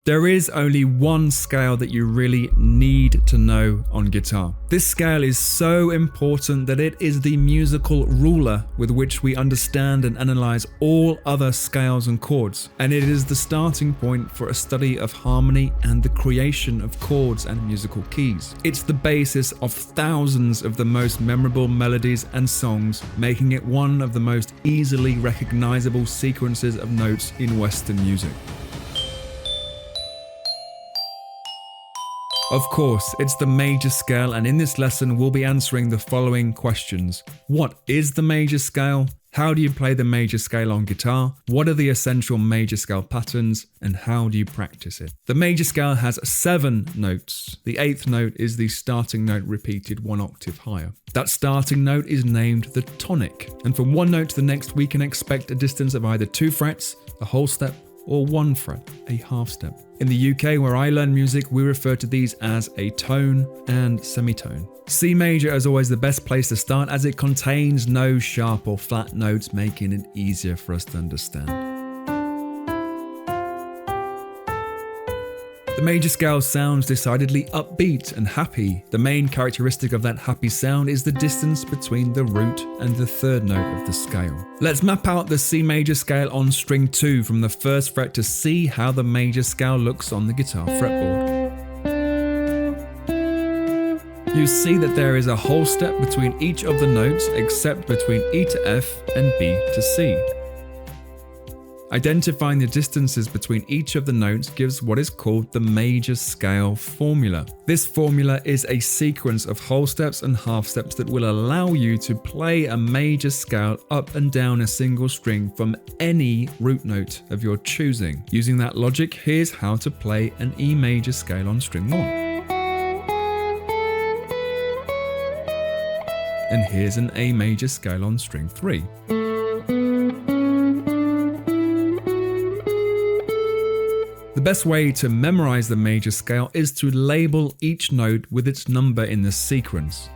There is only one scale that you really need to know on guitar. This scale is so important that it is the musical ruler with which we understand and analyze all other scales and chords, and it is the starting point for a study of harmony and the creation of chords and musical keys. It's the basis of thousands of the most memorable melodies and songs, making it one of the most easily recognizable sequences of notes in Western music. Of course, it's the major scale, and in this lesson we'll be answering the following questions. What is the major scale? How do you play the major scale on guitar? What are the essential major scale patterns? And how do you practice it? The major scale has 7 notes. The 8th note is the starting note repeated 1 octave higher. That starting note is named the tonic. And from one note to the next, we can expect a distance of either 2 frets, a whole step, or 1 fret, a half step. In the UK, where I learn music, we refer to these as a tone and semitone. C major is always the best place to start, as it contains no sharp or flat notes, making it easier for us to understand. The major scale sounds decidedly upbeat and happy. The main characteristic of that happy sound is the distance between the root and the 3rd note of the scale. Let's map out the C major scale on string 2 from the 1st fret to see how the major scale looks on the guitar fretboard. You see that there is a whole step between each of the notes except between E to F and B to C. Identifying the distances between each of the notes gives what is called the major scale formula. This formula is a sequence of whole steps and half steps that will allow you to play a major scale up and down a single string from any root note of your choosing. Using that logic, here's how to play an E major scale on string 1. And here's an A major scale on string 3. The best way to memorize the major scale is to label each note with its number in the sequence.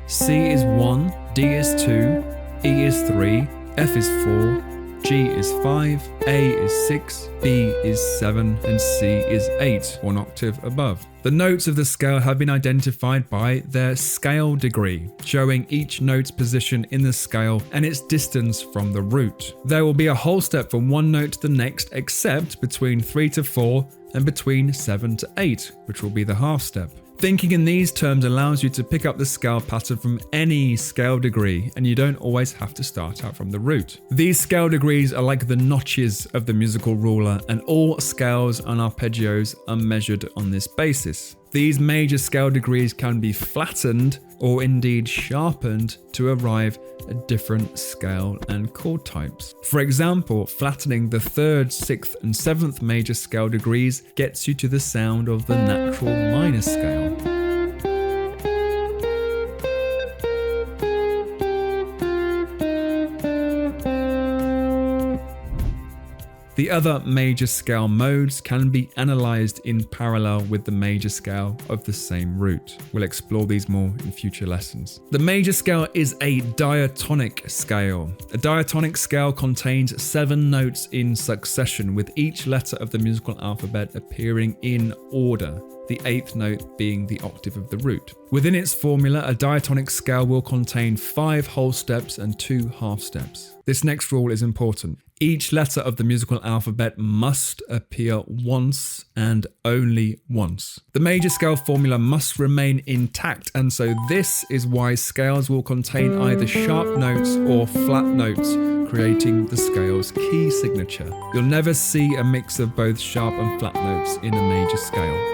C is 1, D is 2, E is 3, F is 4, G is 5, A is 6, B is 7, and C is 8, 1 octave above. The notes of the scale have been identified by their scale degree, showing each note's position in the scale and its distance from the root. There will be a whole step from one note to the next, except between 3 to 4 and between 7 to 8, which will be the half step. Thinking in these terms allows you to pick up the scale pattern from any scale degree, and you don't always have to start out from the root. These scale degrees are like the notches of the musical ruler, and all scales and arpeggios are measured on this basis. These major scale degrees can be flattened or indeed sharpened to arrive at different scale and chord types. For example, flattening the 3rd, 6th and 7th major scale degrees gets you to the sound of the natural minor scale. The other major scale modes can be analysed in parallel with the major scale of the same root. We'll explore these more in future lessons. The major scale is a diatonic scale. A diatonic scale contains 7 notes in succession, with each letter of the musical alphabet appearing in order, the 8th note being the octave of the root. Within its formula, a diatonic scale will contain 5 whole steps and 2 half steps. This next rule is important. Each letter of the musical alphabet must appear once and only once. The major scale formula must remain intact, and so this is why scales will contain either sharp notes or flat notes, creating the scale's key signature. You'll never see a mix of both sharp and flat notes in a major scale.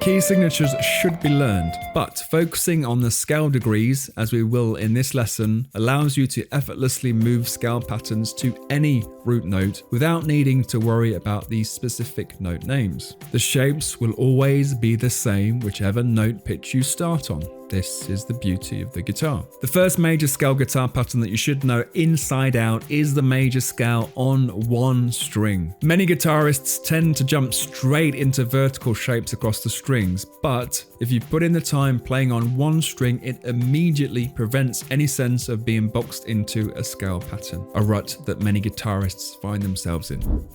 Key signatures should be learned, but focusing on the scale degrees, as we will in this lesson, allows you to effortlessly move scale patterns to any root note without needing to worry about the specific note names. The shapes will always be the same whichever note pitch you start on. This is the beauty of the guitar. The first major scale guitar pattern that you should know inside out is the major scale on one string. Many guitarists tend to jump straight into vertical shapes across the strings, but if you put in the time playing on one string, it immediately prevents any sense of being boxed into a scale pattern, a rut that many guitarists find themselves in.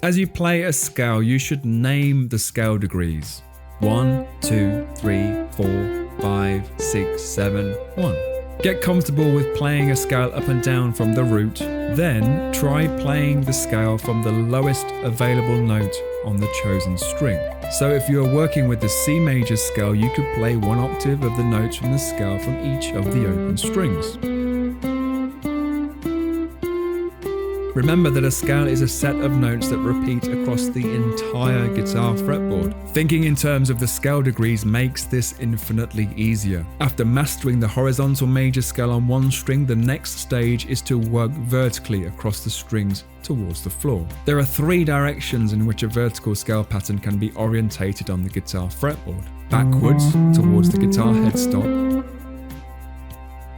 As you play a scale, you should name the scale degrees. 1, 2, 3, 4, 5, 6, 7, 1. Get comfortable with playing a scale up and down from the root, then try playing the scale from the lowest available note on the chosen string. So if you are working with the C major scale, you could play 1 octave of the notes from the scale from each of the open strings. Remember that a scale is a set of notes that repeat across the entire guitar fretboard. Thinking in terms of the scale degrees makes this infinitely easier. After mastering the horizontal major scale on one string, the next stage is to work vertically across the strings towards the floor. There are 3 directions in which a vertical scale pattern can be orientated on the guitar fretboard. Backwards towards the guitar headstock,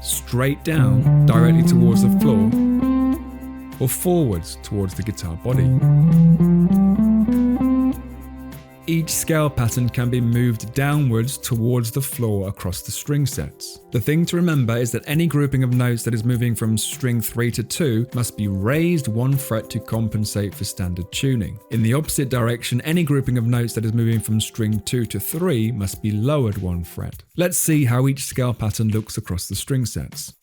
straight down directly towards the floor, or forwards towards the guitar body. Each scale pattern can be moved downwards towards the floor across the string sets. The thing to remember is that any grouping of notes that is moving from string 3 to 2 must be raised 1 fret to compensate for standard tuning. In the opposite direction, any grouping of notes that is moving from string 2 to 3 must be lowered 1 fret. Let's see how each scale pattern looks across the string sets.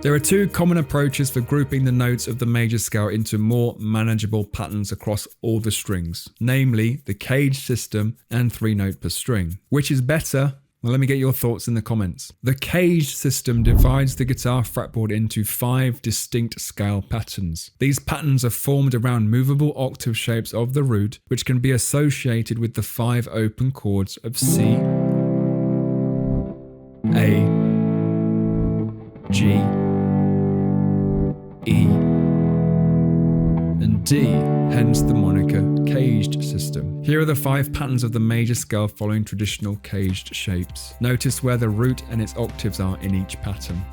There are 2 common approaches for grouping the notes of the major scale into more manageable patterns across all the strings, namely the caged system and 3 note per string. Which is better? Well, let me get your thoughts in the comments. The caged system divides the guitar fretboard into 5 distinct scale patterns. These patterns are formed around movable octave shapes of the root, which can be associated with the 5 open chords of C, A, G, E, and D, hence the moniker caged system. Here are the 5 patterns of the major scale following traditional caged shapes. Notice where the root and its octaves are in each pattern.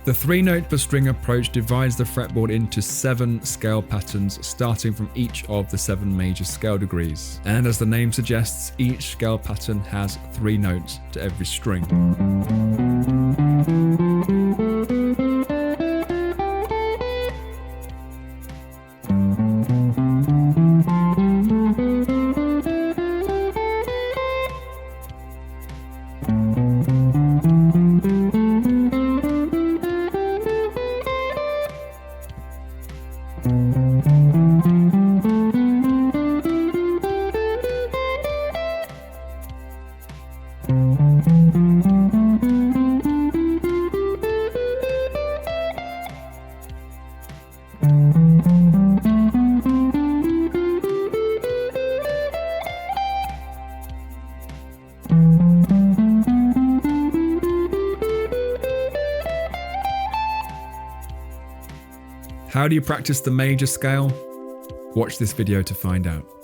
The 3 note per string approach divides the fretboard into 7 scale patterns starting from each of the 7 major scale degrees. And as the name suggests, each scale pattern has 3 notes to every string. How do you practice the major scale? Watch this video to find out.